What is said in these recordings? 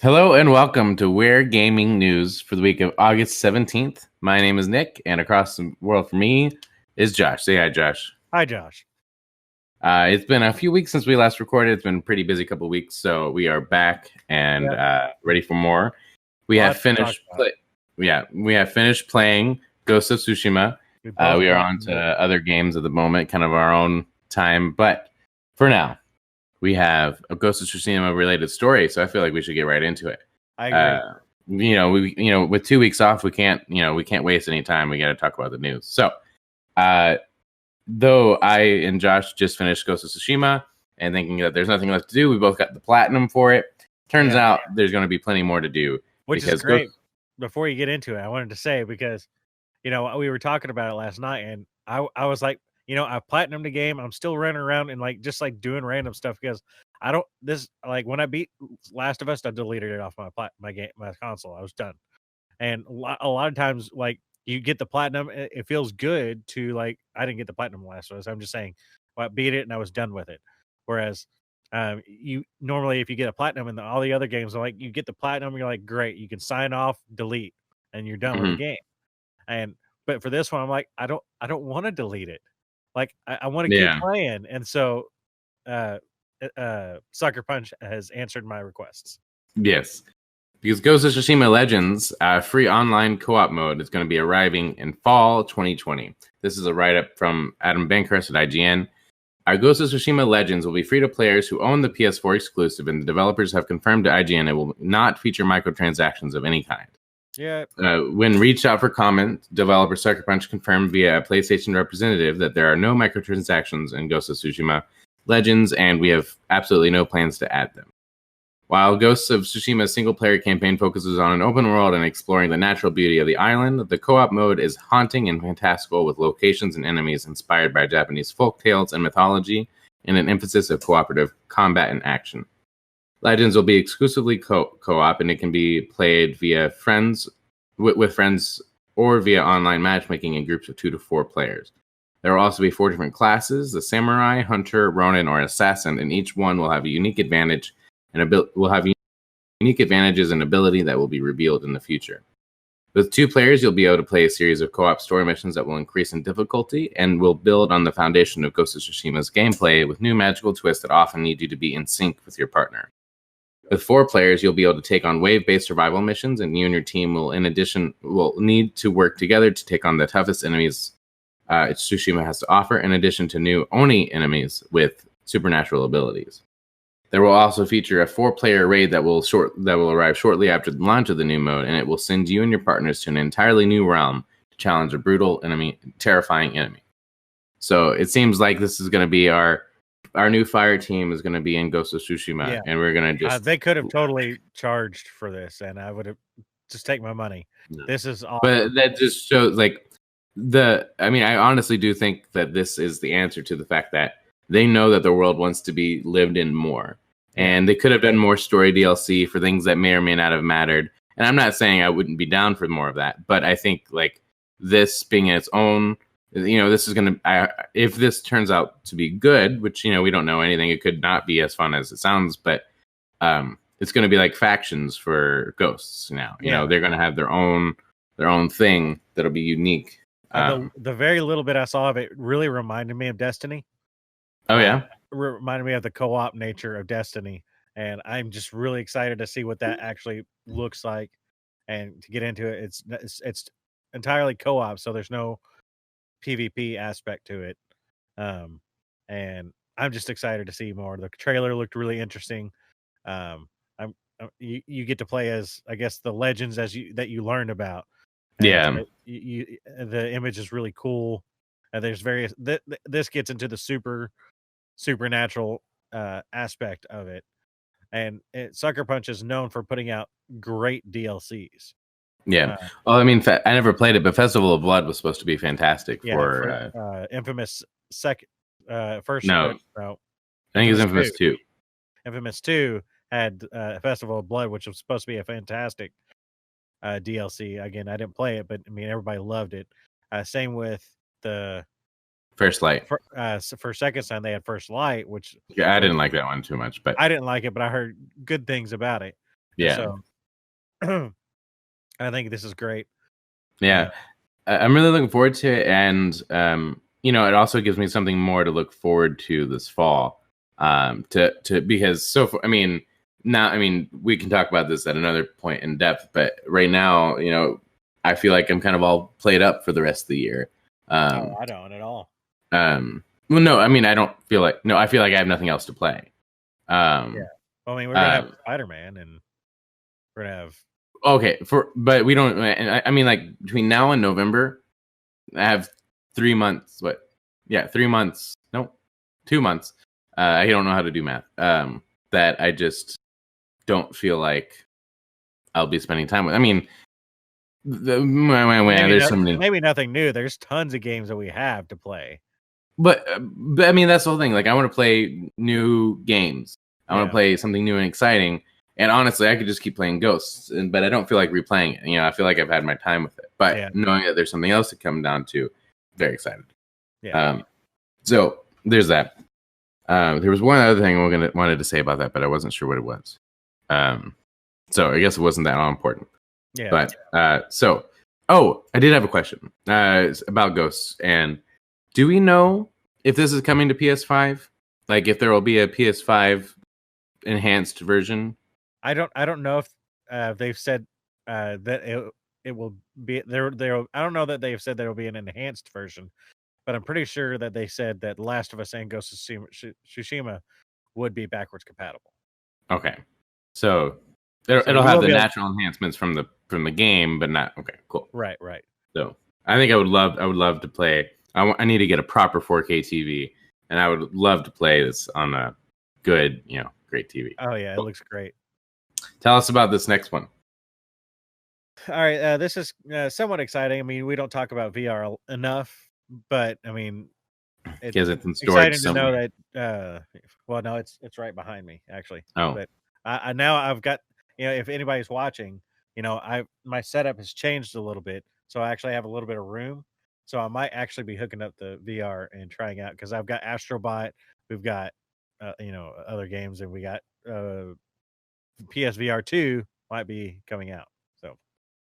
Hello and welcome to Ware Gaming News for the week of August 17th. My name is Nick, and across the world from me is Josh. Say hi, Josh. Hi, Josh. It's been a few weeks since we last recorded. It's been a pretty busy couple weeks, so we are back and ready for more. We have finished playing Ghost of Tsushima. We are on to other games at the moment, kind of our own time. But for now, we have a Ghost of Tsushima related story, so I feel like we should get right into it. I agree. With 2 weeks off, we can't waste any time. We got to talk about the news. So, though I and Josh just finished Ghost of Tsushima and thinking that there's nothing left to do, we both got the platinum for it. Turns out there's going to be plenty more to do. Which is great. Before you get into it, I wanted to say, because, we were talking about it last night, and I was like, I platinumed the game. I'm still running around and just doing random stuff because when I beat Last of Us, I deleted it off my console. I was done. And a lot of times, you get the platinum, it feels good to I didn't get the platinum Last of Us. I'm just saying, I beat it and I was done with it. Whereas you normally, if you get a platinum in all the other games, you get the platinum, you're like, great, you can sign off, delete, and you're done with the game. But for this one, I'm like, I don't want to delete it. I want to keep playing. And so Sucker Punch has answered my requests. Yes. Because Ghost of Tsushima Legends free online co-op mode is going to be arriving in fall 2020. This is a write-up from Adam Bankhurst at IGN. Our Ghost of Tsushima Legends will be free to players who own the PS4 exclusive, and the developers have confirmed to IGN it will not feature microtransactions of any kind. Yeah. When reached out for comment, developer Sucker Punch confirmed via a PlayStation representative that there are no microtransactions in Ghost of Tsushima Legends, and we have absolutely no plans to add them. While Ghost of Tsushima's single-player campaign focuses on an open world and exploring the natural beauty of the island, the co-op mode is haunting and fantastical, with locations and enemies inspired by Japanese folktales and mythology, and an emphasis of cooperative combat and action. Legends will be exclusively co-op, and it can be played via friends with friends or via online matchmaking in groups of 2 to 4 players. There will also be 4 different classes: the samurai, hunter, ronin, or assassin, and each one will have a unique advantage and will have unique advantages and ability that will be revealed in the future. With 2 players, you'll be able to play a series of co-op story missions that will increase in difficulty and will build on the foundation of Ghost of Tsushima's gameplay with new magical twists that often need you to be in sync with your partner. With 4 players, you'll be able to take on wave-based survival missions, and you and your team will need to work together to take on the toughest enemies Tsushima has to offer, in addition to new Oni enemies with supernatural abilities. There will also feature a 4-player raid that will arrive shortly after the launch of the new mode, and it will send you and your partners to an entirely new realm to challenge a brutal terrifying enemy. So it seems like this is going to be our new fire team is going to be in Ghost of Tsushima, and we're going to just... they could have totally charged for this, and I would have just take my money. No. This is awesome. But that just shows, I honestly do think that this is the answer to the fact that they know that the world wants to be lived in more. And they could have done more story DLC for things that may or may not have mattered. And I'm not saying I wouldn't be down for more of that, but I think this being its own, this is going to, if this turns out to be good, which, we don't know anything, it could not be as fun as it sounds, but it's going to be like factions for Ghosts now. They're going to have their own thing that'll be unique. The very little bit I saw of it really reminded me of Destiny. Oh, yeah? Reminded me of the co-op nature of Destiny, and I'm just really excited to see what that actually looks like and to get into it. It's entirely co-op, so there's no PvP aspect to it, and I'm just excited to see more. The trailer looked really interesting. You get to play as, I guess, the legends that you learned about. And the image is really cool. There's various this gets into the supernatural aspect of it, and Sucker Punch is known for putting out great DLCs. Well, I never played it, but Festival of Blood was supposed to be fantastic for Infamous first. No, I think it's Infamous 2. Infamous 2 had Festival of Blood, which was supposed to be a fantastic DLC. Again, I didn't play it, but everybody loved it. Same with the First Light. For Second Son, they had First Light, which I didn't like that one too much, but I didn't like it, but I heard good things about it. Yeah. So I think this is great. Yeah. I'm really looking forward to it, and it also gives me something more to look forward to this fall. To because so far, we can talk about this at another point in depth, but right now, I feel like I'm kind of all played up for the rest of the year. I don't at all. Well, no, I don't feel like I feel like I have nothing else to play. Yeah. Well, we're gonna have Spider-Man, and we're gonna have. Okay, but we don't. Like between now and November, I have 3 months. What? Yeah, 3 months. No, 2 months. I don't know how to do math. That I just don't feel like I'll be spending time with. There's so many. Maybe nothing new. There's tons of games that we have to play. But that's the whole thing. Like, I want to play new games. I want to play something new and exciting. And honestly, I could just keep playing Ghosts, but I don't feel like replaying it. I feel like I've had my time with it. But knowing that there's something else to come down to, very excited. Yeah. So there's that. There was one other thing wanted to say about that, but I wasn't sure what it was. So I guess it wasn't that all important. Yeah. But I did have a question about Ghosts. And do we know if this is coming to PS5? Like, if there will be a PS5 enhanced version? I don't know if they've said that it will be there. I don't know that they've said there will be an enhanced version, but I'm pretty sure that they said that Last of Us and Ghost of Tsushima would be backwards compatible. Okay, so it'll have the natural enhancements from the game, but not okay. Cool. Right. So I think I would love to play. I need to get a proper 4K TV, and I would love to play this on a good, great TV. Oh yeah, cool. It looks great. Tell us about this next one. All right, this is somewhat exciting. We don't talk about VR enough, but it's in storage exciting somewhere. To know that. Well, no, it's right behind me actually. Oh, but now I've got if anybody's watching, my setup has changed a little bit, so I actually have a little bit of room. So I might actually be hooking up the VR and trying out because I've got Astrobot, we've got other games, and we got PSVR 2 might be coming out. So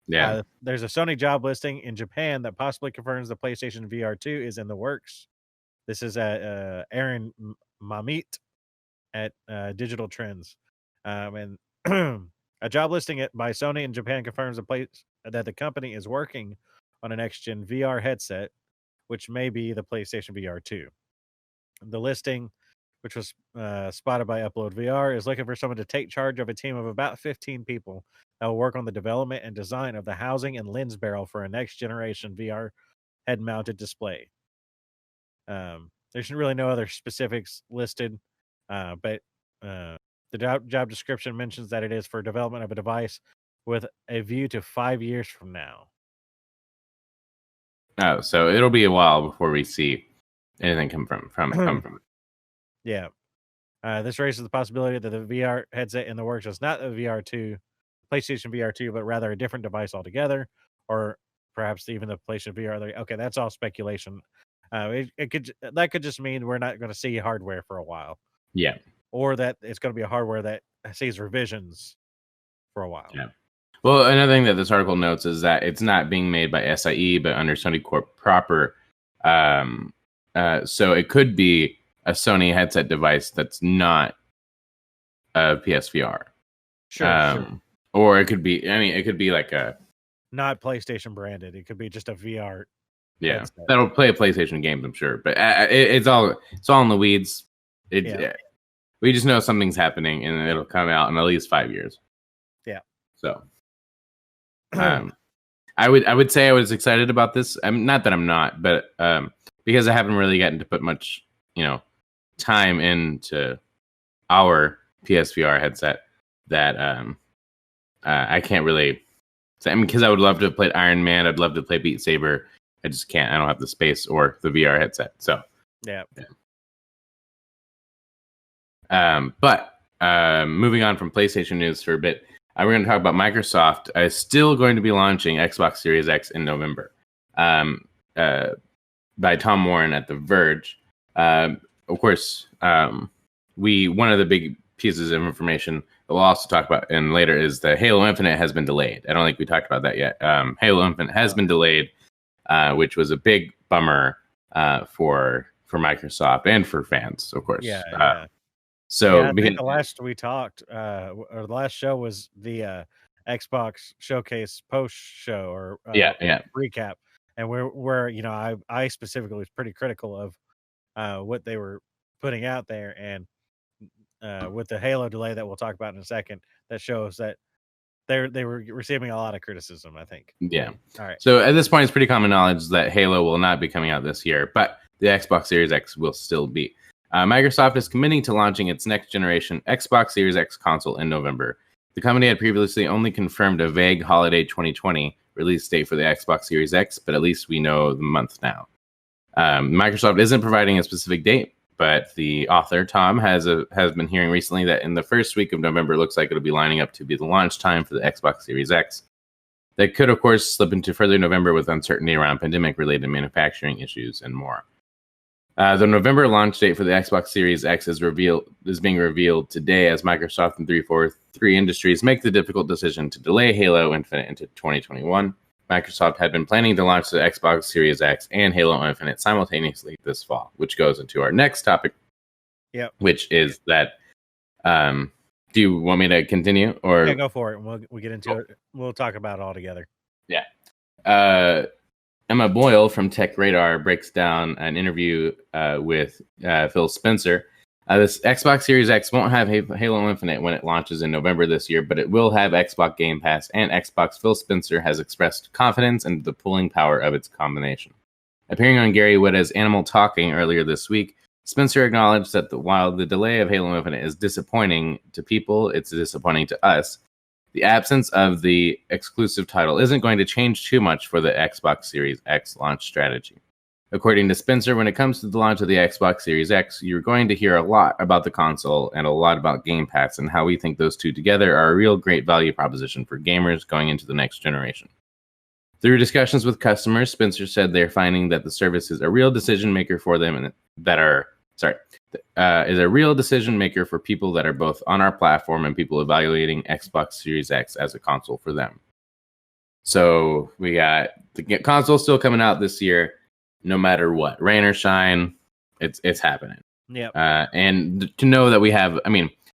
yeah, there's a Sony job listing in Japan that possibly confirms the PlayStation VR 2 is in the works. This is at Aaron Mamit at Digital Trends, and a job listing by Sony in Japan confirms that the company is working on a next-gen VR headset, which may be the PlayStation VR 2. The listing, which was spotted by Upload VR, is looking for someone to take charge of a team of about 15 people that will work on the development and design of the housing and lens barrel for a next-generation VR head-mounted display. There's really no other specifics listed, but the job description mentions that it is for development of a device with a view to 5 years from now. Oh, so it'll be a while before we see anything come from it. Yeah. This raises the possibility that the VR headset in the works is not a PlayStation VR 2, but rather a different device altogether, or perhaps even the PlayStation VR 3. Okay, that's all speculation. That could just mean we're not going to see hardware for a while. Yeah. Or that it's going to be a hardware that sees revisions for a while. Yeah. Well, another thing that this article notes is that it's not being made by SIE, but under Sony Corp proper. So it could be a Sony headset device that's not a PSVR. Sure. Or it could be. It could be like a not PlayStation branded. It could be just a VR. Yeah, headset. That'll play a PlayStation games, I'm sure. But it's all in the weeds. We just know something's happening, and it'll come out in at least 5 years. Yeah. So, I would say I was excited about this. Not that I'm not, but because I haven't really gotten to put much, time into our PSVR headset, that I can't really. Because I would love to have played Iron Man, I'd love to play Beat Saber. I just can't. I don't have the space or the VR headset. So yeah. But moving on from PlayStation news for a bit, we're going to talk about Microsoft is still going to be launching Xbox Series X in November. By Tom Warren at The Verge. Of course, one of the big pieces of information we'll also talk about and later is the Halo Infinite has been delayed. I don't think we talked about that yet. Halo Infinite has been delayed, which was a big bummer for Microsoft and for fans, of course. Yeah. So I think the last we talked, or the last show was the Xbox Showcase post show or recap, and where I specifically was pretty critical of what they were putting out there, and with the Halo delay that we'll talk about in a second, that shows that they were receiving a lot of criticism, I think. Yeah. All right. So at this point, it's pretty common knowledge that Halo will not be coming out this year, but the Xbox Series X will still be. Microsoft is committing to launching its next generation Xbox Series X console in November. The company had previously only confirmed a vague holiday 2020 release date for the Xbox Series X, but at least we know the month now. Microsoft isn't providing a specific date, but the author, Tom, has been hearing recently that in the first week of November, it looks like it'll be lining up to be the launch time for the Xbox Series X. That could, of course, slip into further November with uncertainty around pandemic-related manufacturing issues and more. The November launch date for the Xbox Series X is being revealed today as Microsoft and 343 Industries make the difficult decision to delay Halo Infinite into 2021. Microsoft had been planning to launch the Xbox Series X and Halo Infinite simultaneously this fall, which goes into our next topic. Yeah, which is that. Do you want me to continue, or go for it? We'll get into it. We'll talk about it all together. Yeah. Emma Boyle from Tech Radar breaks down an interview with Phil Spencer. This Xbox Series X won't have Halo Infinite when it launches in November this year, but it will have Xbox Game Pass and Xbox. Phil Spencer has expressed confidence in the pulling power of its combination. Appearing on Gary Whitta's Animal Talking earlier this week, Spencer acknowledged that while the delay of Halo Infinite is disappointing to people, it's disappointing to us. The absence of the exclusive title isn't going to change too much for the Xbox Series X launch strategy. According to Spencer, when it comes to the launch of the Xbox Series X, you're going to hear a lot about the console and a lot about Game Pass and how we think those two together are a real great value proposition for gamers going into the next generation. Through discussions with customers, Spencer said they're finding that the service is a real decision maker for them and is a real decision maker for people that are both on our platform and people evaluating Xbox Series X as a console for them. So we got the console still coming out this year, no matter what, rain or shine, it's happening. Yeah. And to know that we have,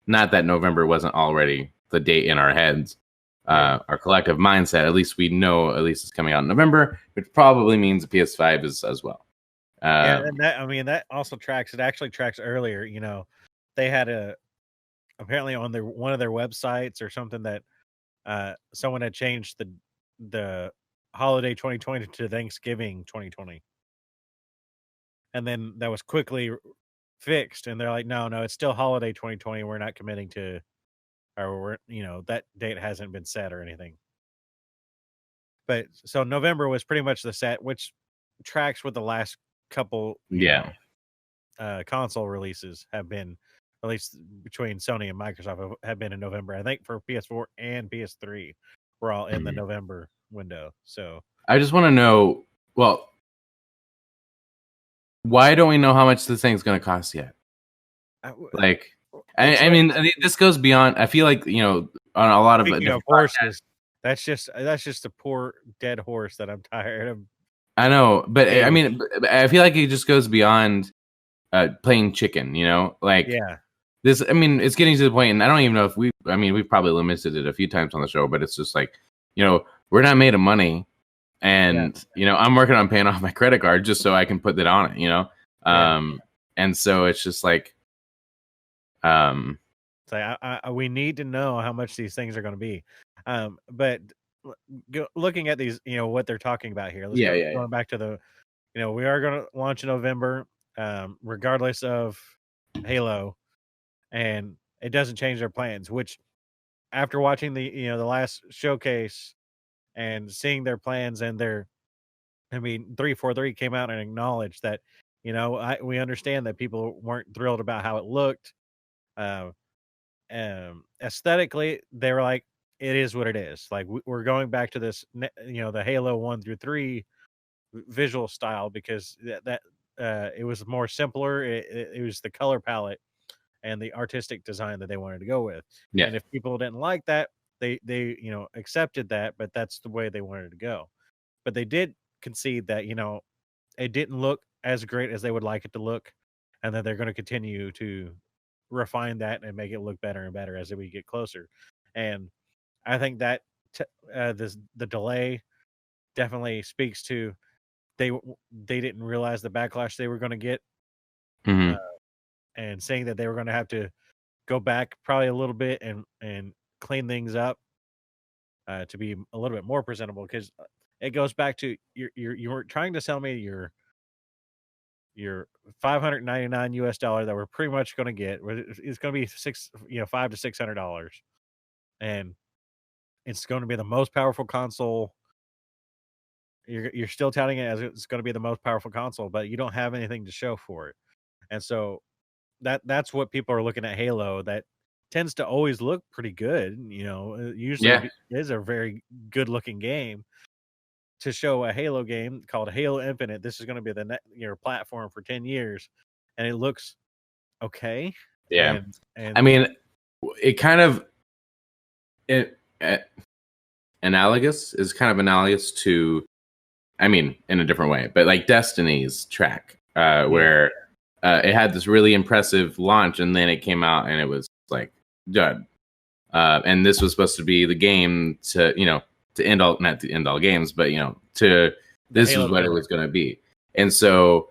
not that November wasn't already the date in our heads, our collective mindset. At least we know it's coming out in November, which probably means the PS5 is as well. And that also tracks. It actually tracks earlier. They had apparently on one of their websites or something that someone had changed the holiday 2020 to Thanksgiving 2020, and then that was quickly fixed. And they're like, no, it's still holiday 2020. We're not committing to, or that date hasn't been set or anything. But so November was pretty much the set, which tracks with the last couple console releases have been, at least between Sony and Microsoft, have been in November. I think for PS4 and PS3 we're all in the November window. So I just want to know, why don't we know how much this thing's going to cost yet? This goes beyond. I feel like on a lot of horses. That's just a poor dead horse that I'm tired of. I know, but I feel like it just goes beyond playing chicken, this, it's getting to the point, and I don't even know if we've probably limited it a few times on the show, but it's just like, we're not made of money, and, I'm working on paying off my credit card just so I can put that on it, and so it's just like, we need to know how much these things are going to be, but looking at these, what they're talking about here. Going back to the, we are going to launch in November, regardless of Halo, and it doesn't change their plans. Which, after watching the last showcase and seeing their plans and 343 came out and acknowledged that, we understand that people weren't thrilled about how it looked. Aesthetically, they were like, it is what it is. Like, we're going back to this, the Halo 1 through 3 visual style, because that it was more simpler. It was the color palette and the artistic design that they wanted to go with. Yeah. And if people didn't like that, they accepted that, but that's the way they wanted to go. But they did concede that it didn't look as great as they would like it to look, and that they're going to continue to refine that and make it look better and better as we get closer. And I think that the delay definitely speaks to they didn't realize the backlash they were going to get, Mhm. and saying that they were going to have to go back probably a little bit and clean things up to be a little bit more presentable, because it goes back to you were trying to sell me your $599 that we're pretty much going to get. It's going to be $500 to $600, and it's going to be the most powerful console. You're still touting it as it's going to be the most powerful console, but you don't have anything to show for it. And so that's what people are looking at Halo. That tends to always look pretty good. Usually Yeah. is a very good looking game. To show a Halo game called Halo Infinite, this is going to be the platform for 10 years, and it looks okay. Yeah. And I mean, it kind of analogous to, I mean, in a different way, but like Destiny's track, where it had this really impressive launch, and then it came out and it was like done. And this was supposed to be the game to end all, not to end all games, but this is what it was going to be. And so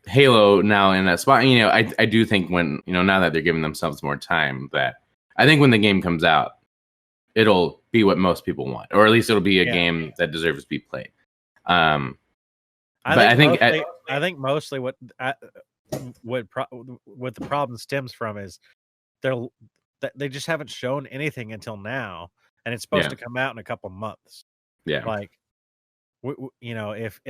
Halo now in that spot, I do think when, now that they're giving themselves more time, that I think when the game comes out, it'll be what most people want, or at least it'll be a game that deserves to be played. I think mostly what the problem stems from is they just haven't shown anything until now, and it's supposed to come out in a couple months. Yeah, like if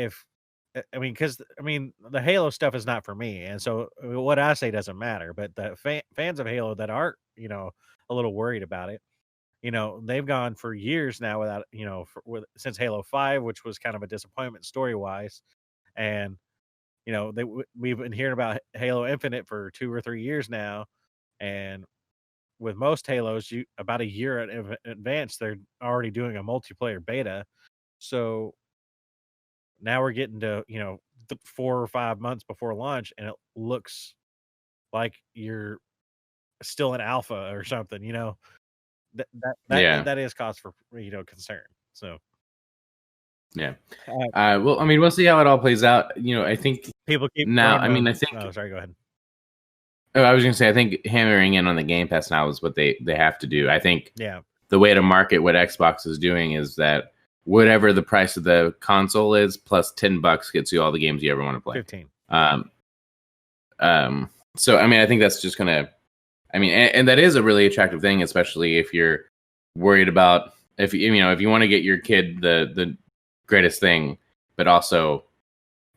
because the Halo stuff is not for me, and so what I say doesn't matter. But the fans of Halo that aren't a little worried about it, they've gone for years now without since Halo 5, which was kind of a disappointment story wise, and we've been hearing about Halo Infinite for 2 or 3 years now, and with most Halos, about a year in advance, they're already doing a multiplayer beta. So now we're getting to 4 or 5 months before launch, and it looks like you're still in alpha or something. That is cause for concern. So yeah. Well, I mean, we'll see how it all plays out. I think people keep now. I mean, I think. Oh, sorry. Go ahead. Oh, I was going to say, I think hammering in on the Game Pass now is what they have to do. I think the way to market what Xbox is doing is that whatever the price of the console is, plus $10 gets you all the games you ever want to play. 15. So, I mean, I think that's just going to, and that is a really attractive thing, especially if you're worried about, if you want to get your kid the greatest thing, but also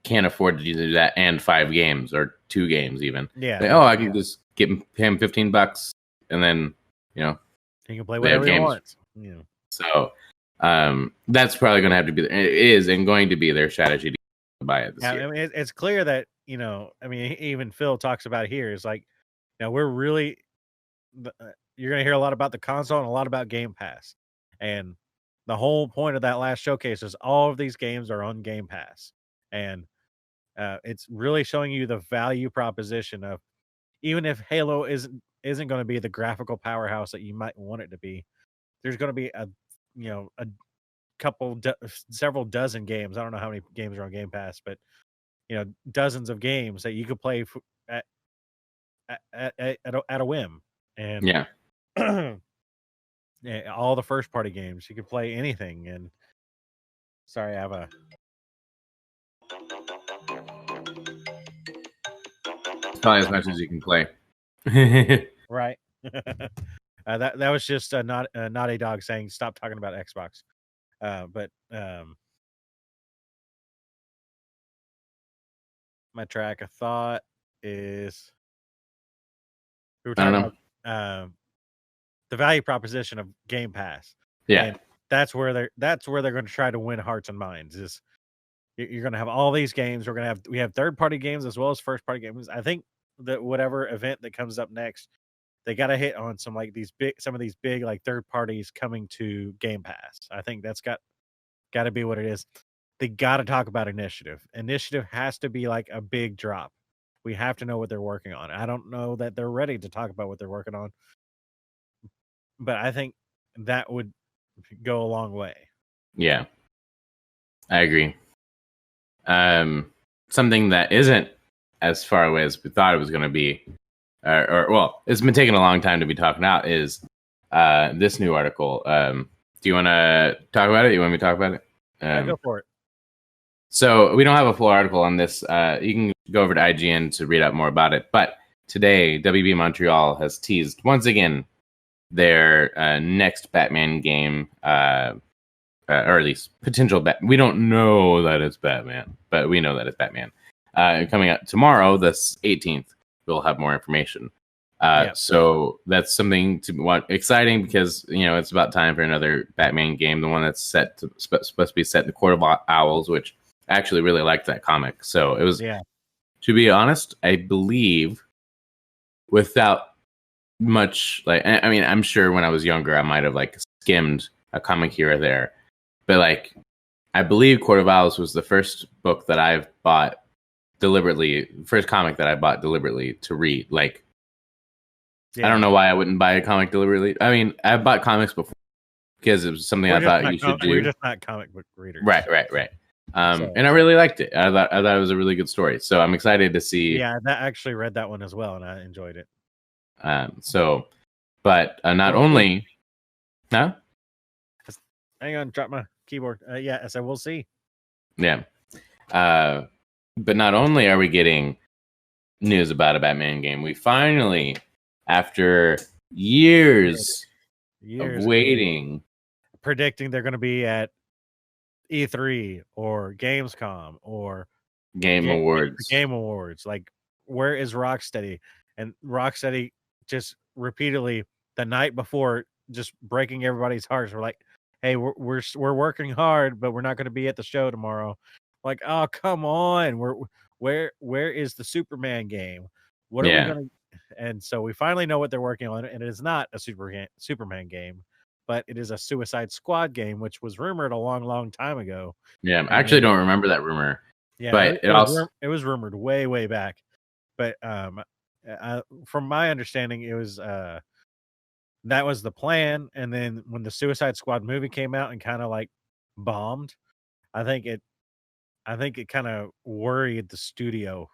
can't afford to do that and 5 games or 2 games even. Yeah. I can just give him $15 and then, he can play whatever he wants. Yeah. So that's probably going to have to be, it is and going to be their strategy to buy it this year. I mean, it's clear that, even Phil talks about it here. It's like, we're really, you're going to hear a lot about the console and a lot about Game Pass. And the whole point of that last showcase is all of these games are on Game Pass. And it's really showing you the value proposition of, even if Halo isn't going to be the graphical powerhouse that you might want it to be, there's going to be a several dozen games. I don't know how many games are on Game Pass, but dozens of games that you could play at a whim. And all the first party games, you could play anything. And sorry, I have a probably as much as you can play. right. That was just a naughty dog saying stop talking about Xbox. But my track of thought is we were talking about the value proposition of Game Pass. Yeah, and that's where they're going to try to win hearts and minds. Is you're going to have all these games. We have third party games as well as first party games. I think whatever event that comes up next, they got to hit on some of these big like third parties coming to Game Pass. I think that's got to be what it is. They got to talk about Initiative. Initiative has to be like a big drop. We have to know what they're working on. I don't know that they're ready to talk about what they're working on, but I think that would go a long way. Yeah, I agree. Something that isn't as far away as we thought it was going to be, well, it's been taking a long time to be talking out, is this new article. Do you want to talk about it? You want me to talk about it? Go for it. So we don't have a full article on this. You can go over to IGN to read out more about it. But today, WB Montreal has teased once again their next Batman game, or at least potential We don't know that it's Batman, but we know that it's Batman. Coming out tomorrow, the 18th, we'll have more information. So that's something to watch. Exciting because it's about time for another Batman game. The one that's supposed to be set in the Court of Owls, which I actually really liked that comic. So it was. Yeah. To be honest, I believe without much I'm sure when I was younger I might have skimmed a comic here or there, but I believe Court of Owls was the first book that I've bought deliberately, first comic that I bought deliberately to read. I don't know why I wouldn't buy a comic deliberately. I mean, I've bought comics before because it was something I thought you should do. We're just not comic book readers. Right. And I really liked it. I thought it was a really good story. So I'm excited to see. Yeah, I actually read that one as well, and I enjoyed it. Not only. Huh? Hang on, drop my keyboard. Yeah, so we'll see. Yeah. But not only are we getting news about a Batman game, we finally, after years of waiting, predicting they're going to be at E3 or Gamescom or Game Awards. Where is Rocksteady? And Rocksteady just repeatedly the night before just breaking everybody's hearts. We're like, hey, we're working hard, but we're not going to be at the show tomorrow. Like, oh, come on. Where is the Superman game? What are we going to? And so we finally know what they're working on, and it is not a Superman game, but it is a Suicide Squad game, which was rumored a long, long time ago. Yeah, I actually don't remember that rumor. Yeah, but it was rumored way, way back. But from my understanding, it was that was the plan. And then when the Suicide Squad movie came out and kind of bombed, I think it kind of worried the studio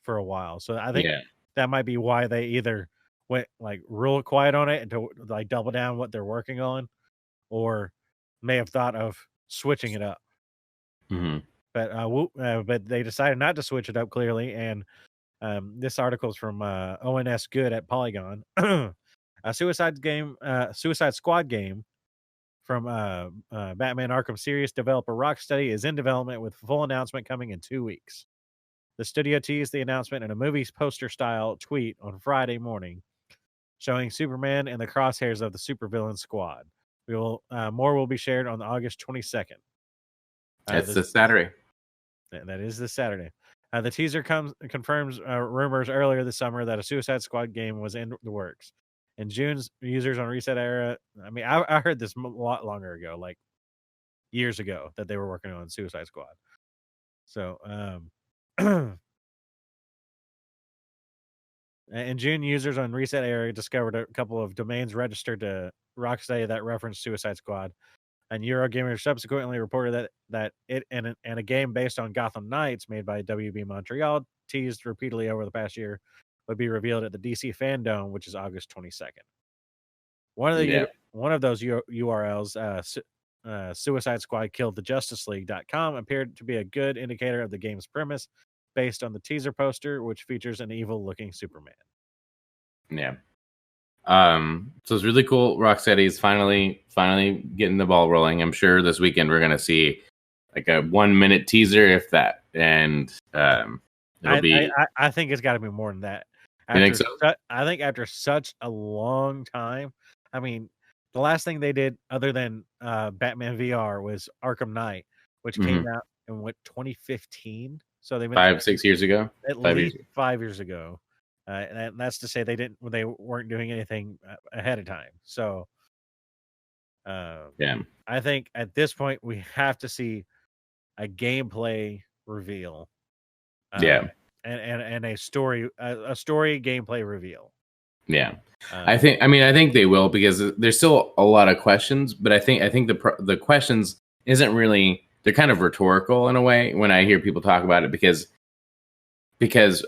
for a while. So I think that might be why they either went real quiet on it and to double down what they're working on, or may have thought of switching it up. Mm-hmm. But they decided not to switch it up clearly. And this article is from ONS Good at Polygon. A Suicide Squad game from Batman Arkham series developer Rocksteady is in development with full announcement coming in 2 weeks. The studio teased the announcement in a movie poster style tweet on Friday morning, showing Superman in the crosshairs of the supervillain squad. More will be shared on August 22nd. It's this Saturday. That is this Saturday. The teaser confirms rumors earlier this summer that a Suicide Squad game was in the works. In June, users on Reset Era. I mean, I heard this a lot longer ago, years ago, that they were working on Suicide Squad. So, in June, users on Reset Area discovered a couple of domains registered to Rocksteady that referenced Suicide Squad, and Eurogamer subsequently reported that it and a game based on Gotham Knights made by WB Montreal, teased repeatedly over the past year, would be revealed at the DC Fandom, which is August 22nd. One of those URLs, Suicide Squad Killed the Justice League.com, appeared to be a good indicator of the game's premise, based on the teaser poster, which features an evil-looking Superman. Yeah. So it's really cool. Rocksteady's finally getting the ball rolling. I'm sure this weekend we're gonna see a 1 minute teaser, if that, and it'll be. I think it's got to be more than that. You think so? I think after such a long time, I mean, the last thing they did other than Batman VR was Arkham Knight, which came out in 2015. So they've been 6 years ago. At least 5 years ago. And that's to say they weren't doing anything ahead of time. So Yeah. I think at this point we have to see a gameplay reveal. Yeah. And a story gameplay reveal. Yeah. I think they will, because there's still a lot of questions, but I think the questions isn't really, they're kind of rhetorical in a way when I hear people talk about it, because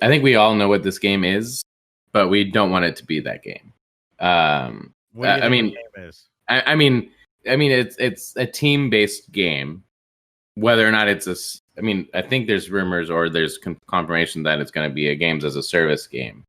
I think we all know what this game is, but we don't want it to be that game. What do you think the game is? I mean, it's a team-based game. Whether or not it's I think there's rumors or there's confirmation that it's going to be a games as a service game,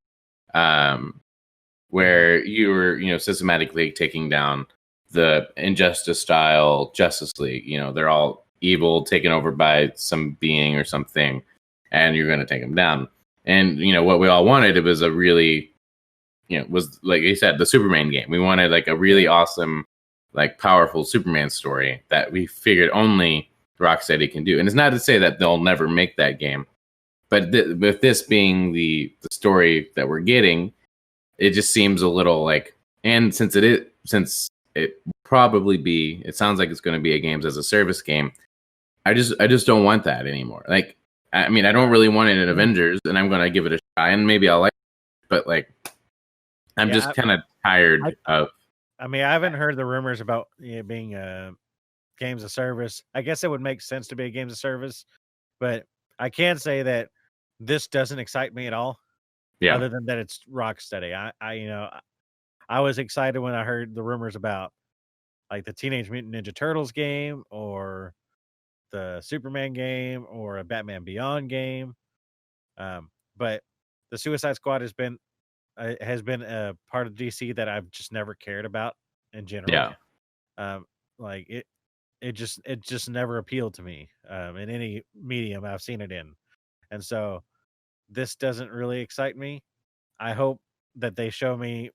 where you're systematically taking down the Injustice style Justice League. They're all evil, taken over by some being or something, and you're going to take them down. And what we all wanted, it was a really, was, like you said, the Superman game. We wanted like a really awesome, like powerful Superman story that we figured only Rocksteady can do. And it's not to say that they'll never make that game, but with this being the story that we're getting, it just seems a little like, and since it probably be, it sounds like it's going to be a games as a service game. I just don't want that anymore. Like, I don't really want it in Avengers, and I'm going to give it a try, and maybe I'll like it, but like, I'm just kind of tired of. I haven't heard the rumors about it being games of service. I guess it would make sense to be a games of service, but I can say that this doesn't excite me at all. Yeah. Other than that, it's Rocksteady. I was excited when I heard the rumors about like the Teenage Mutant Ninja Turtles game, or the Superman game, or a Batman Beyond game. But the Suicide Squad has been a part of DC that I've just never cared about in general. Yeah. Like it just never appealed to me in any medium I've seen it in. And so this doesn't really excite me. I hope that they show me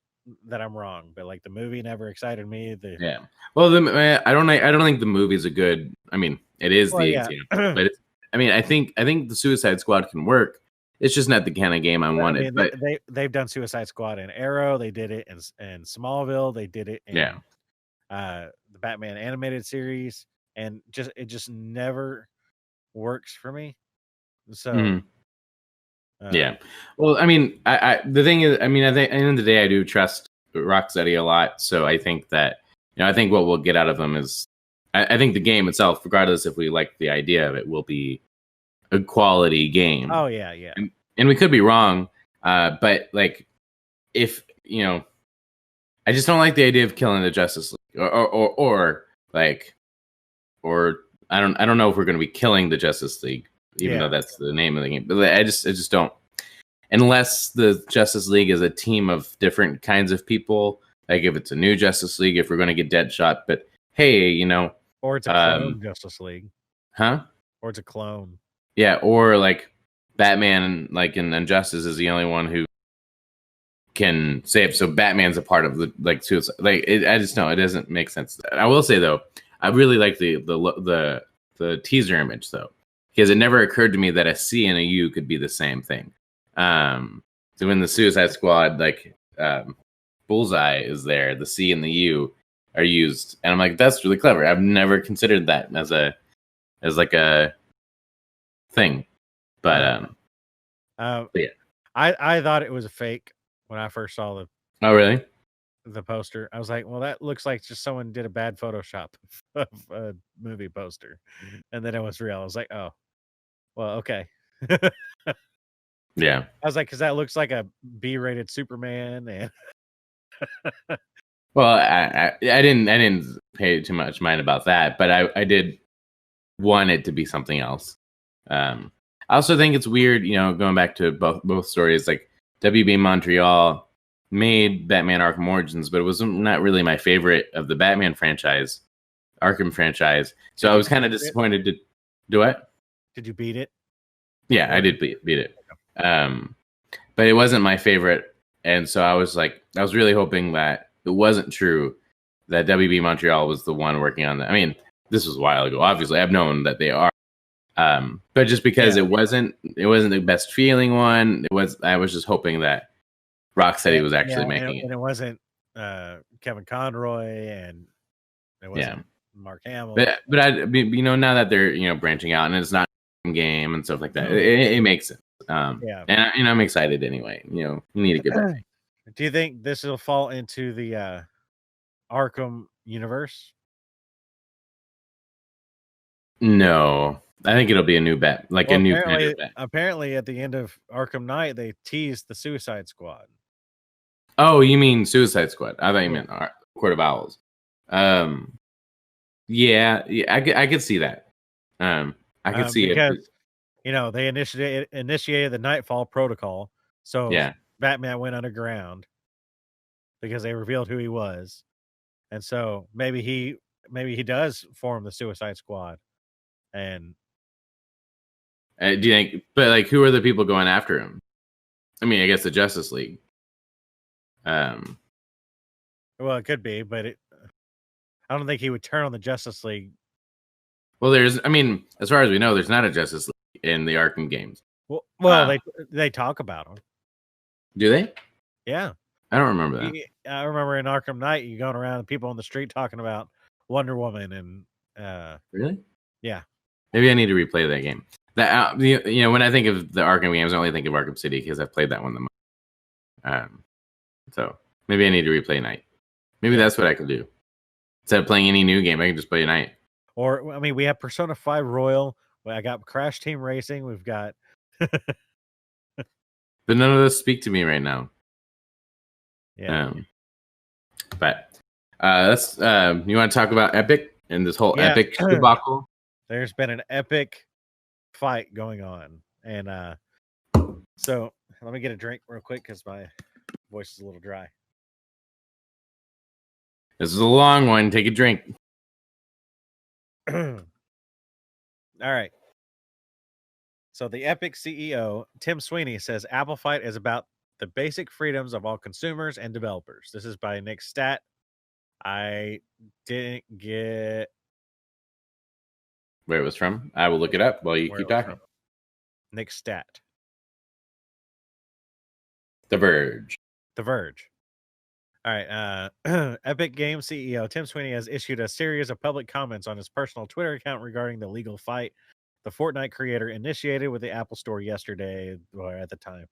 that I'm wrong, but like the movie never excited me. Yeah. Well, I don't think the movie's a good. It is example, but I think the Suicide Squad can work. It's just not the kind of game I wanted. But they've done Suicide Squad in Arrow. They did it in Smallville. They did it in the Batman animated series, and it just never works for me. So yeah. Well, the thing is, I think at the end of the day, I do trust Rocksteady a lot. So I think that I think what we'll get out of them is, I think the game itself, regardless if we like the idea of it, will be a quality game. Oh yeah. And we could be wrong, but like, if I just don't like the idea of killing the Justice League, or I don't know if we're going to be killing the Justice League, even though that's the name of the game. But I just don't, unless the Justice League is a team of different kinds of people. Like if it's a new Justice League, if we're going to get Deadshot, but hey, or it's a clone Justice League, huh? Or it's a clone. Yeah, or like Batman, like in Injustice, is the only one who can save. So Batman's a part of the like suicide. Like I just know it doesn't make sense. I will say though, I really like the teaser image though, because it never occurred to me that a C and a U could be the same thing. So when the Suicide Squad bullseye is there, the C and the U are used, and I'm like, that's really clever. I've never considered that as like a thing, but yeah. I thought it was a fake when I first saw Oh really? The poster. I was like, well, that looks like just someone did a bad Photoshop of a movie poster, and then it was real. I was like, oh, well, okay. Yeah. I was like, because that looks like a B-rated Superman, and well, I didn't pay too much mind about that, but I did want it to be something else. I also think it's weird, going back to both stories, like WB Montreal made Batman Arkham Origins, but it was not really my favorite of the Batman franchise, Arkham franchise. So I was kind of disappointed to do it. Did you beat it? Yeah, I did beat it. But it wasn't my favorite. And so I was really hoping that it wasn't true, that WB Montreal was the one working on that. This was a while ago. Obviously, I've known that they are. But just because it wasn't the best feeling one, I was just hoping that Rocksteady was actually Yeah, making it. and it wasn't Kevin Conroy, and it Yeah. wasn't Mark Hamill. Now that they're branching out and it's not a game and stuff like that, it makes sense. Yeah. And I'm excited anyway. You need to get back. Do you think this will fall into the Arkham universe? No, I think it'll be a new bet, like a new kind of bet. Apparently, at the end of Arkham Knight, they teased the Suicide Squad. Oh, you mean Suicide Squad? I thought you Yeah. meant Court of Owls. Yeah, I could see that. I could see because, it. They initiated the Nightfall Protocol, so Yeah. Batman went underground because they revealed who he was, and so maybe he does form the Suicide Squad, and Do you think? But like, who are the people going after him? I mean, I guess the Justice League. well, it could be, but I don't think he would turn on the Justice League. Well, as far as we know, there's not a Justice League in the Arkham games. Well, they talk about him. Do they? Yeah. I don't remember that. I remember in Arkham Knight, you going around and people on the street talking about Wonder Woman and Really? Yeah. Maybe I need to replay that game. That when I think of the Arkham games, I only think of Arkham City because I've played that one the most. So maybe I need to replay Night. Maybe that's what I could do. Instead of playing any new game, I can just play Night. Or we have Persona 5 Royal. I got Crash Team Racing. We've got. But none of those speak to me right now. Yeah. But let's. You want to talk about Epic and this whole Epic debacle? There's been an epic fight going on, and so let me get a drink real quick because my voice is a little dry. This is a long one. Take a drink. All right. So the Epic CEO, Tim Sweeney, says Apple Fight is about the basic freedoms of all consumers and developers. This is by Nick Stat. I didn't get where it was from. I will look it up while you keep talking. Nick Stat. The Verge. The Verge. All right. Epic Games CEO Tim Sweeney has issued a series of public comments on his personal Twitter account regarding the legal fight the Fortnite creator initiated with the Apple Store yesterday, or at the time.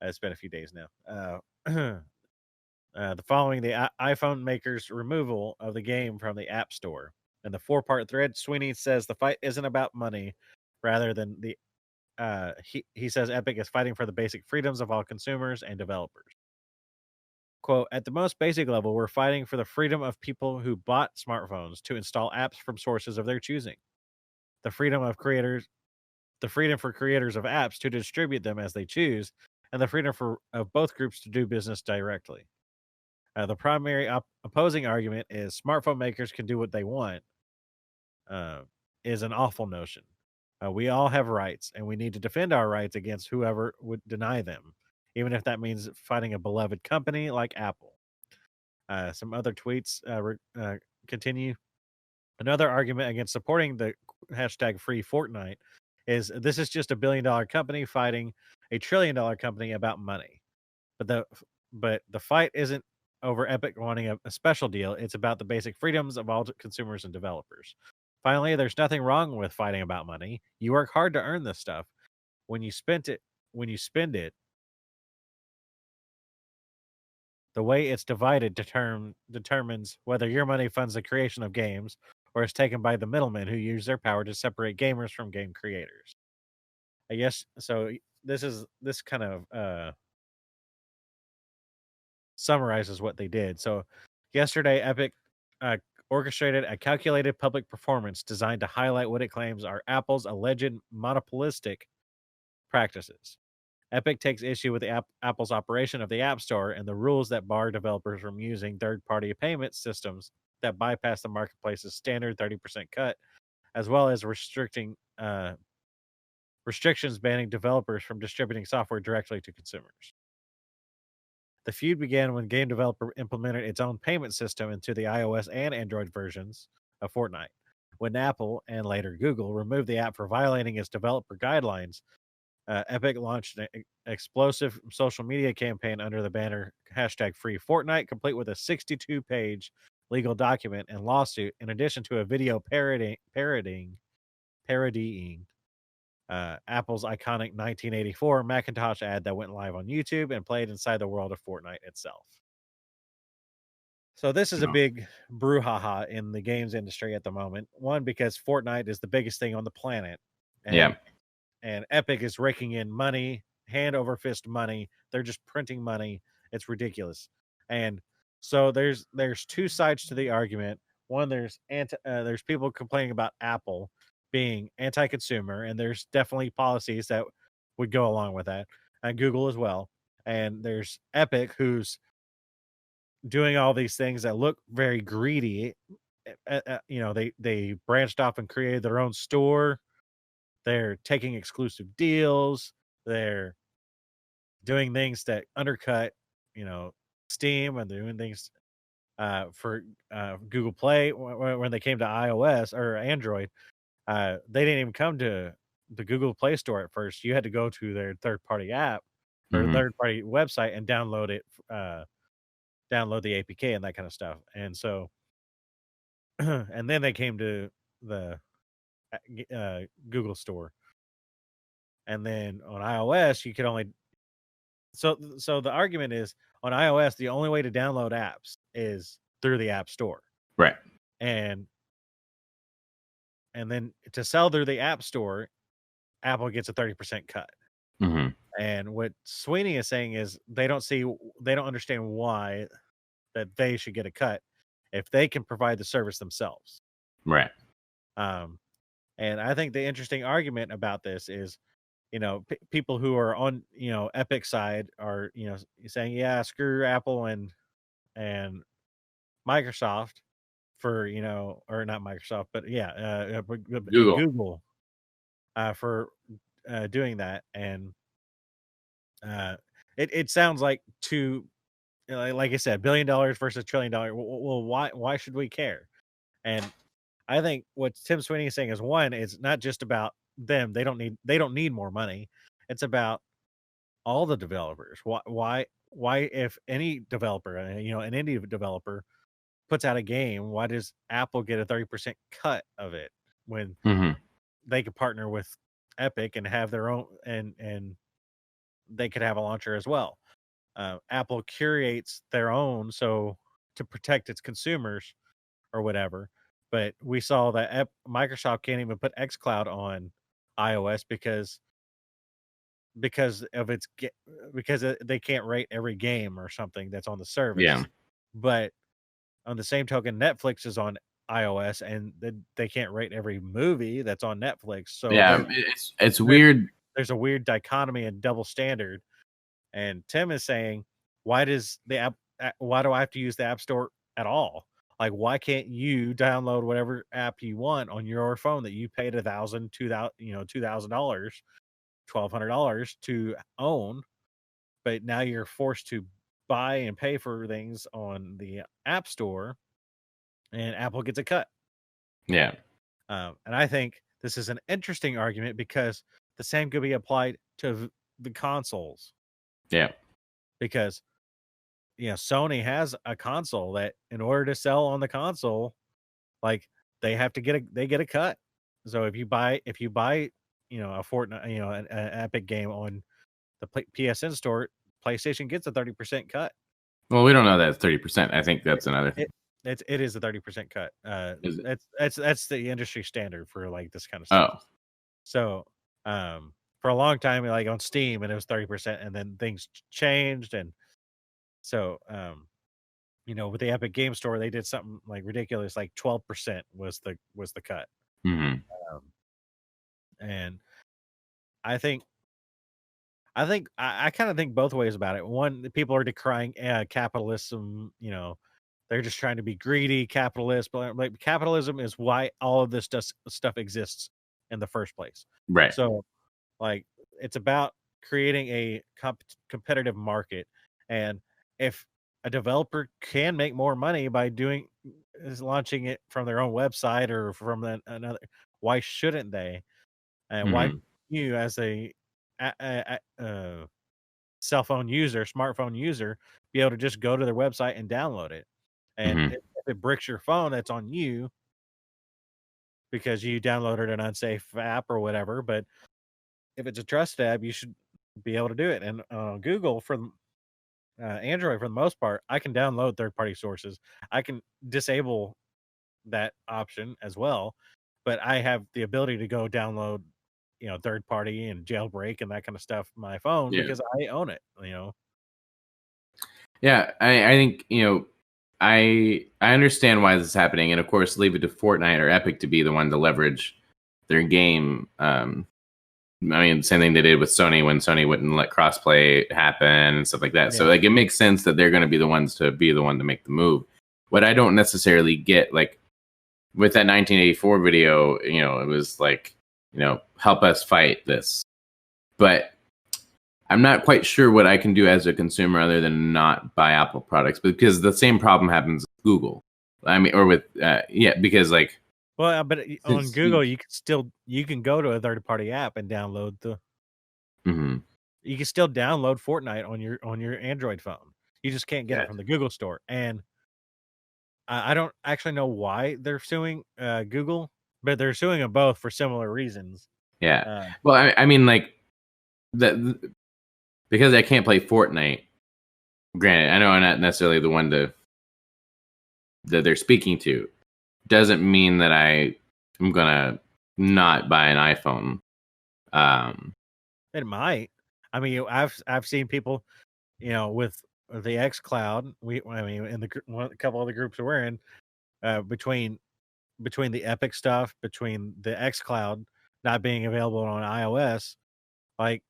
It's been a few days now. The following the iPhone maker's removal of the game from the App Store. In the 4-part thread, Sweeney says the fight isn't about money, rather than the he says Epic is fighting for the basic freedoms of all consumers and developers. Quote, at the most basic level, we're fighting for the freedom of people who bought smartphones to install apps from sources of their choosing. The freedom for creators of apps to distribute them as they choose, and the freedom of both groups to do business directly. The primary opposing argument is smartphone makers can do what they want, is an awful notion. We all have rights, and we need to defend our rights against whoever would deny them, even if that means fighting a beloved company like Apple. Some other tweets continue. Another argument against supporting the hashtag free Fortnite is this is just $1 billion company fighting a $1 trillion company about money. But the fight isn't over Epic wanting a special deal. It's about the basic freedoms of all consumers and developers. Finally, there's nothing wrong with fighting about money. You work hard to earn this stuff. When you spend it, the way it's divided determines whether your money funds the creation of games or is taken by the middlemen who use their power to separate gamers from game creators. I guess so. This kind of summarizes what they did. So yesterday, Epic orchestrated a calculated public performance designed to highlight what it claims are Apple's alleged monopolistic practices. Epic takes issue with Apple's operation of the App Store and the rules that bar developers from using third-party payment systems that bypass the marketplace's standard 30% cut, as well as restrictions banning developers from distributing software directly to consumers. The feud began when game developer implemented its own payment system into the iOS and Android versions of Fortnite. When Apple, and later Google, removed the app for violating its developer guidelines, Epic launched an explosive social media campaign under the banner #FreeFortnite, complete with a 62-page legal document and lawsuit, in addition to a video parodying Apple's iconic 1984 Macintosh ad that went live on YouTube and played inside the world of Fortnite itself. So this is a Oh, big brouhaha in the games industry at the moment. One, because Fortnite is the biggest thing on the planet, yeah. and Epic is raking in money, hand over fist money. They're just printing money. It's ridiculous. And so there's two sides to the argument. One, there's people complaining about Apple being anti-consumer, and there's definitely policies that would go along with that, and Google as well. And there's Epic, who's doing all these things that look very greedy. They branched off and created their own store. They're taking exclusive deals. They're doing things that undercut, Steam, and they're doing things for Google Play when they came to iOS or Android. They didn't even come to the Google Play Store at first. You had to go to their third-party app or Mhm. third-party website and download it, download the APK and that kind of stuff. And so, and then they came to the Google Store. And then on iOS, you could only so the argument is on iOS, the only way to download apps is through the App Store. Right. And then to sell through the App Store, Apple gets a 30% cut. Hmm. And what Sweeney is saying is they don't understand why that they should get a cut if they can provide the service themselves. Right. And I think the interesting argument about this is, people who are on, Epic side are, saying, yeah, screw Apple and Microsoft for, or not Microsoft, but yeah, and Google. Google for doing that. And it sounds like like I said, $1 billion versus $1 trillion. Well, why should we care? And I think what Tim Sweeney is saying is, one, it's not just about them. They don't need more money. It's about all the developers. Why if any developer, an indie developer puts out a game, why does Apple get a 30% cut of it when Hmm. they could partner with Epic and have their own, and they could have a launcher as well? Apple curates their own so to protect its consumers or whatever. But we saw that Microsoft can't even put xCloud on iOS because of they can't rate every game or something that's on the service. Yeah. But on the same token, Netflix is on iOS, and they can't rate every movie that's on Netflix. So Yeah. It's weird. there's a weird dichotomy and double standard. And Tim is saying, why do I have to use the App Store at all? Like, why can't you download whatever app you want on your phone that you paid $1,000, $2,000, $1,200 to own, but now you're forced to buy and pay for things on the App Store, and Apple gets a cut? Yeah. And I think this is an interesting argument because the same could be applied to the consoles. Yeah. Because Sony has a console that, in order to sell on the console, like, they have to get a cut. So if you buy a Fortnite, an Epic game on the PSN store, PlayStation gets a 30% cut. Well, we don't know that it's 30%. I think that's another thing. It is a 30% cut. Is it? That's the industry standard for like this kind of stuff. Oh. So for a long time, like on Steam, and it was 30%, and then things changed, and so with the Epic Game Store, they did something like ridiculous, like 12% was the cut. Hmm. And I think I kind of think both ways about it. One, the people are decrying capitalism. They're just trying to be greedy capitalists, but like, capitalism is why all of this stuff exists in the first place. Right. So, like, it's about creating a competitive market, and if a developer can make more money by launching it from their own website or from another, why shouldn't they? And why Mhm. you, as a cell phone user, smartphone user, be able to just go to their website and download it. And Mhm. if it bricks your phone, that's on you because you downloaded an unsafe app or whatever. But if it's a trusted app, you should be able to do it. And Google for Android, for the most part, I can download third-party sources. I can disable that option as well, but I have the ability to go download, third party and jailbreak and that kind of stuff on my phone Yeah. because I own it. Yeah, I think I understand why this is happening, and of course, leave it to Fortnite or Epic to be the one to leverage their game. I mean, same thing they did with Sony when Sony wouldn't let crossplay happen and stuff like that. So, Yeah. like, it makes sense that they're going to be the ones to be the one to make the move. What I don't necessarily get, like, with that 1984 video, it was like, help us fight this, but I'm not quite sure what I can do as a consumer other than not buy Apple products, because the same problem happens with Google. I mean, or with because like, Well, but on since Google, you can go to a third party app and download Mhm. you can still download Fortnite on your Android phone. You just can't get it Yeah, from the Google store. And I don't actually know why they're suing Google, but they're suing them both for similar reasons. yeah. Uh, Well, I mean, like that because I can't play Fortnite. Granted, I know I'm not necessarily the one that they're speaking to. Doesn't mean that I am gonna not buy an iPhone. it might. I mean, I've seen people, with the X Cloud. I mean, in a couple of the groups we're in, between the Epic stuff, between the X Cloud not being available on iOS, like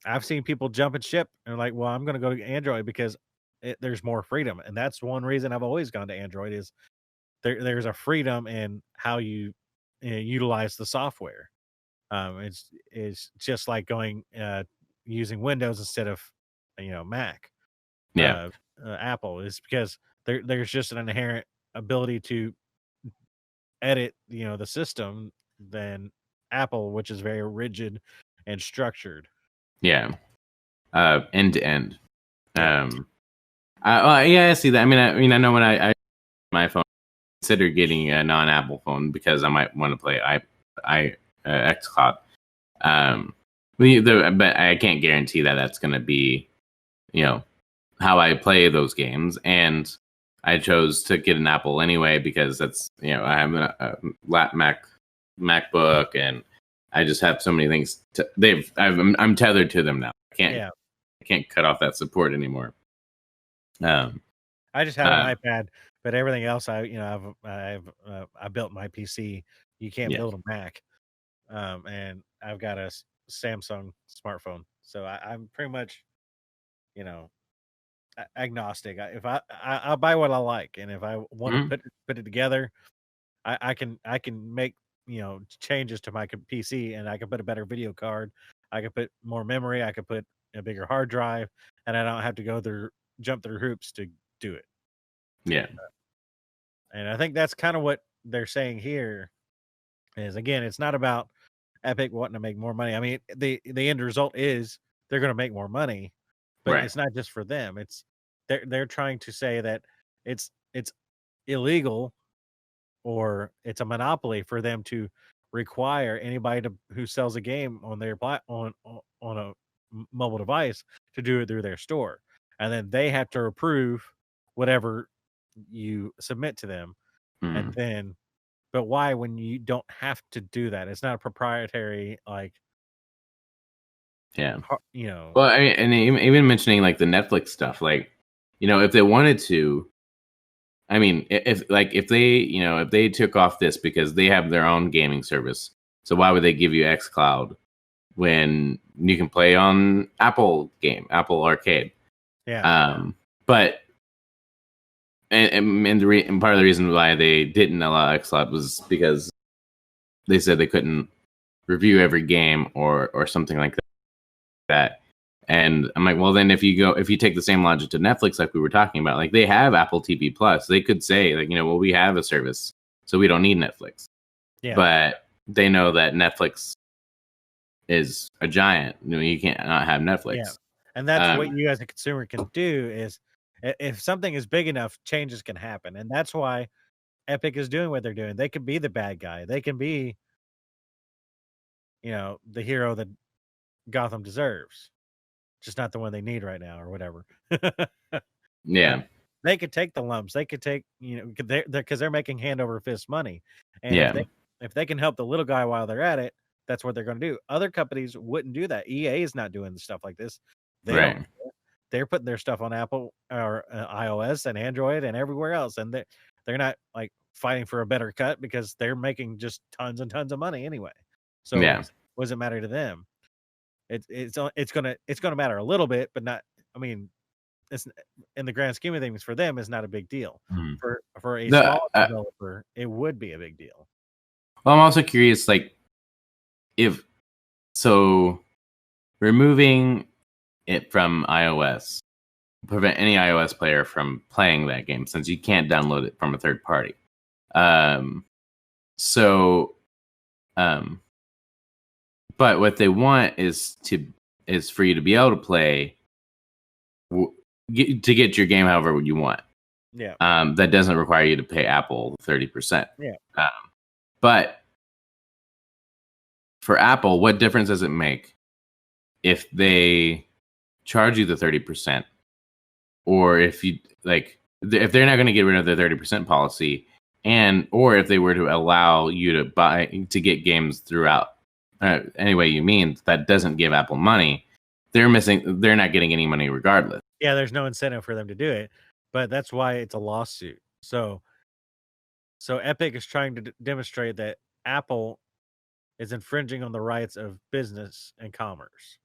I've seen people jump and ship and like, well, I'm going to go to Android because there's more freedom, and that's one reason I've always gone to Android is there's a freedom in how you utilize the software. It's just like going using Windows instead of Mac, Yeah, Apple is because there's just an inherent ability to edit the system than Apple, which is very rigid and structured. yeah. End to end. Yeah. Yeah, I see that. I know when I my phone, consider getting a non-Apple phone because I might want to play xCloud. But I can't guarantee that that's going to be, how I play those games. And I chose to get an Apple anyway because that's, I have a MacBook, and I just have so many things. I'm tethered to them now. I can't cut off that support anymore. I just have an iPad, but everything else I built my PC. You can't build a Mac, and I've got a Samsung smartphone, so I'm pretty much agnostic. I'll buy what I like, and if I want to put it together, I can make changes to my PC, and I can put a better video card. I can put more memory. I can put a bigger hard drive, and I don't have to jump through hoops to do it. Yeah. And I think that's kind of what they're saying here is, again, it's not about Epic wanting to make more money. I mean, the end result is they're going to make more money, but Right. it's not just for them. It's they're trying to say that it's illegal or it's a monopoly for them to require anybody who sells a game on their on a mobile device to do it through their store, and then they have to approve whatever you submit to them. And then, but why when you don't have to do that? It's not a proprietary, like, Yeah. Well, I mean, and even mentioning like the Netflix stuff, like, if they wanted to, I mean, if they took off this because they have their own gaming service, so why would they give you xCloud when you can play on Apple Arcade? Yeah. But and part of the reason why they didn't allow xCloud was because they said they couldn't review every game or something like that. And I'm like, well, then if you take the same logic to Netflix, like we were talking about, like they have Apple TV Plus, they could say like, well, we have a service, so we don't need Netflix. Yeah. But they know that Netflix is a giant. You can't not have Netflix. Yeah, and that's what you as a consumer can do is if something is big enough, changes can happen, and that's why Epic is doing what they're doing. They can be the bad guy. They can be, the hero that Gotham deserves, just not the one they need right now or whatever. Yeah. They could take the lumps. They could take, because they're making hand over fist money, and if they can help the little guy while they're at it, that's what they're going to do. Other companies wouldn't do that. EA is not doing stuff like this. They don't care. They're putting their stuff on Apple or iOS and Android and everywhere else, and they're not like fighting for a better cut because they're making just tons and tons of money anyway. So what does it matter to them? It's gonna matter a little bit, but not. I mean, it's in the grand scheme of things for them is not a big deal. For a small developer, it would be a big deal. Well, I'm also curious, like, if so, removing it from iOS prevent any iOS player from playing that game since you can't download it from a third party. But what they want is for you to be able to play to get your game however you want. Yeah. That doesn't require you to pay Apple 30%. Yeah. But for Apple, what difference does it make if they charge you the 30%, or if you if they're not going to get rid of the 30% policy, or if they were to allow you to get games throughout any way you mean that doesn't give Apple money, they're not getting any money regardless. Yeah, there's no incentive for them to do it, but that's why it's a lawsuit. So Epic is trying to demonstrate that Apple is infringing on the rights of business and commerce.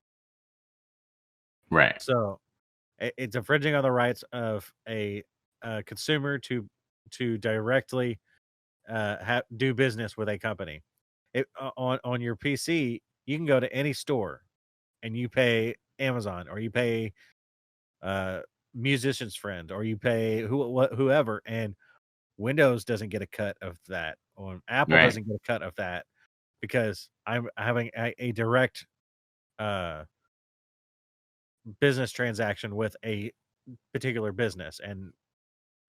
Right. So it's infringing on the rights of a consumer to directly do business with a company. On your PC, you can go to any store and you pay Amazon, or you pay Musician's Friend, or you pay whoever, and Windows doesn't get a cut of that, or Apple doesn't get a cut of that, because I'm having a direct business transaction with a particular business, and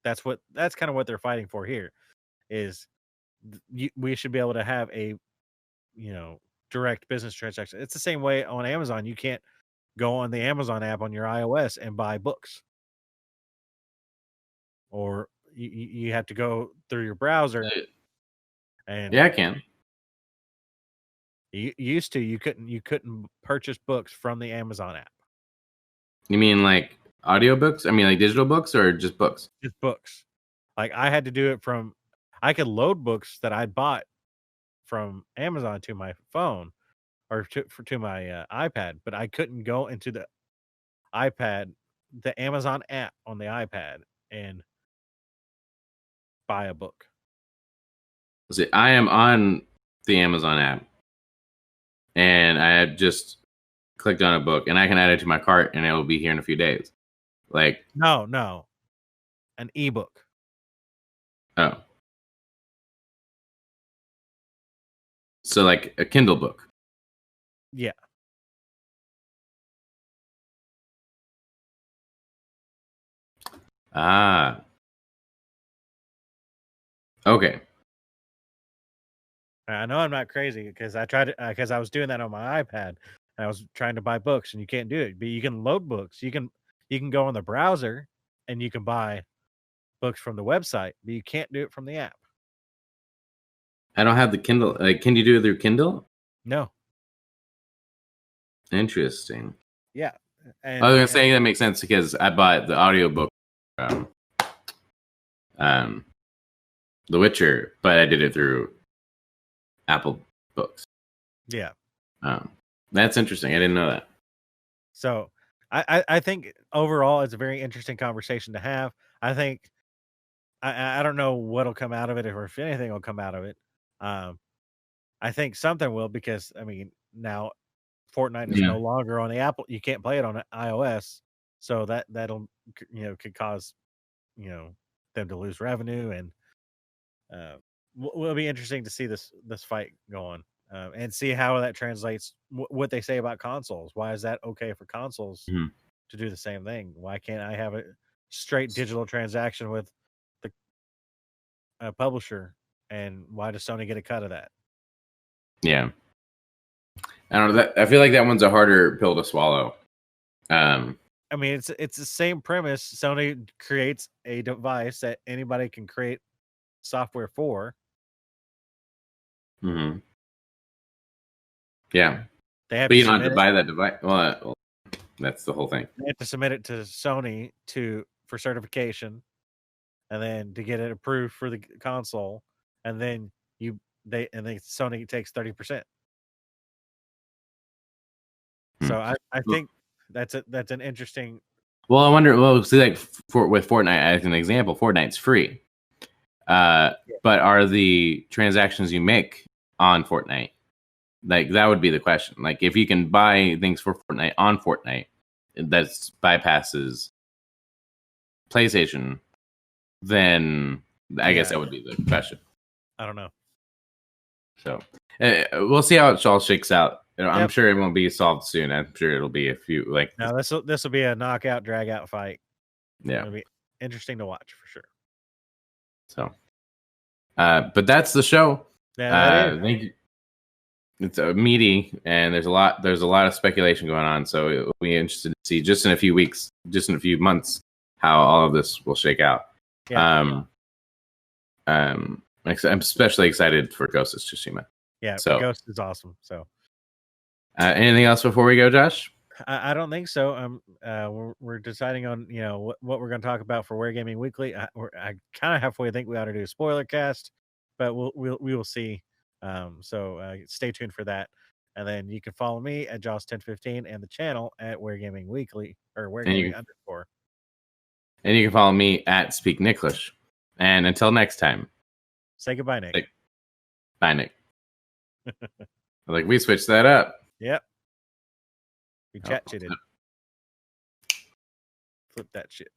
that's kind of what they're fighting for here. Is we should be able to have a direct business transaction. It's the same way on Amazon. You can't go on the Amazon app on your iOS and buy books, or you have to go through your browser. And yeah, I can. You couldn't purchase books from the Amazon app. You mean like audiobooks? I mean like digital books, or just books? Just books. Like I had to do it I could load books that I'd bought from Amazon to my phone or to my iPad, but I couldn't go into the Amazon app on the iPad and buy a book. See, I am on the Amazon app, and I have just clicked on a book, and I can add it to my cart, and it will be here in a few days. Like no, an ebook. Oh, so like a Kindle book. Yeah. Ah. Okay. I know I'm not crazy because I tried because I was doing that on my iPad and I was trying to buy books, and you can't do it. But you can load books. You can go on the browser and you can buy books from the website, but you can't do it from the app. I don't have the Kindle. Can you do it through Kindle? No. Interesting. Yeah. I was gonna say that makes sense because I bought the audiobook, The Witcher, but I did it through Apple Books. Yeah. That's interesting. I didn't know that. So I think overall it's a very interesting conversation to have. I think I don't know what'll come out of it, or if anything will come out of it. I think something will, because I mean now Fortnite is no longer on the Apple. You can't play it on iOS, so that'll could cause them to lose revenue, and will be interesting to see this fight go on. and see how that translates. What they say about consoles. Why is that okay for consoles to do the same thing? Why can't I have a straight digital transaction with the publisher? And why does Sony get a cut of that? Yeah, I don't know. I feel like that one's a harder pill to swallow. I mean, it's the same premise. Sony creates a device that anybody can create software for. Mm-hmm. Yeah, They have but to you don't have submit to it. buy that device. Well, that's the whole thing. They have to submit it to Sony for certification, and then to get it approved for the console, and then Sony takes 30%. So I think that's an interesting. Well, I wonder. Well, see, like with Fortnite as an example, Fortnite's free. But are the transactions you make on Fortnite, like that would be the question. Like if you can buy things for Fortnite on Fortnite, that bypasses PlayStation, then I guess that would be the question. I don't know. So we'll see how it all shakes out. I'm sure it won't be solved soon. I'm sure it'll be a few No, this will be a knockout, drag out fight. Yeah, it'll be interesting to watch for sure. So, but that's the show. Yeah, thank you. It's meaty, and there's a lot of speculation going on. So it'll be interesting to see just in a few weeks, just in a few months, how all of this will shake out. Yeah. I'm especially excited for Ghost of Tsushima. Yeah, so Ghost is awesome. So, anything else before we go, Josh? I don't think so. We're deciding on what we're going to talk about for Ware Gaming Weekly. I kind of halfway think we ought to do a spoiler cast, but we will see. So stay tuned for that. And then you can follow me at Joss1015 and the channel at Ware Gaming Weekly or Ware Gaming _. And you can follow me at Speak Nicklish. And until next time, say goodbye, Nick. Bye, Nick. Like we switched that up. Yep. We chat-chitted. Flip that shit.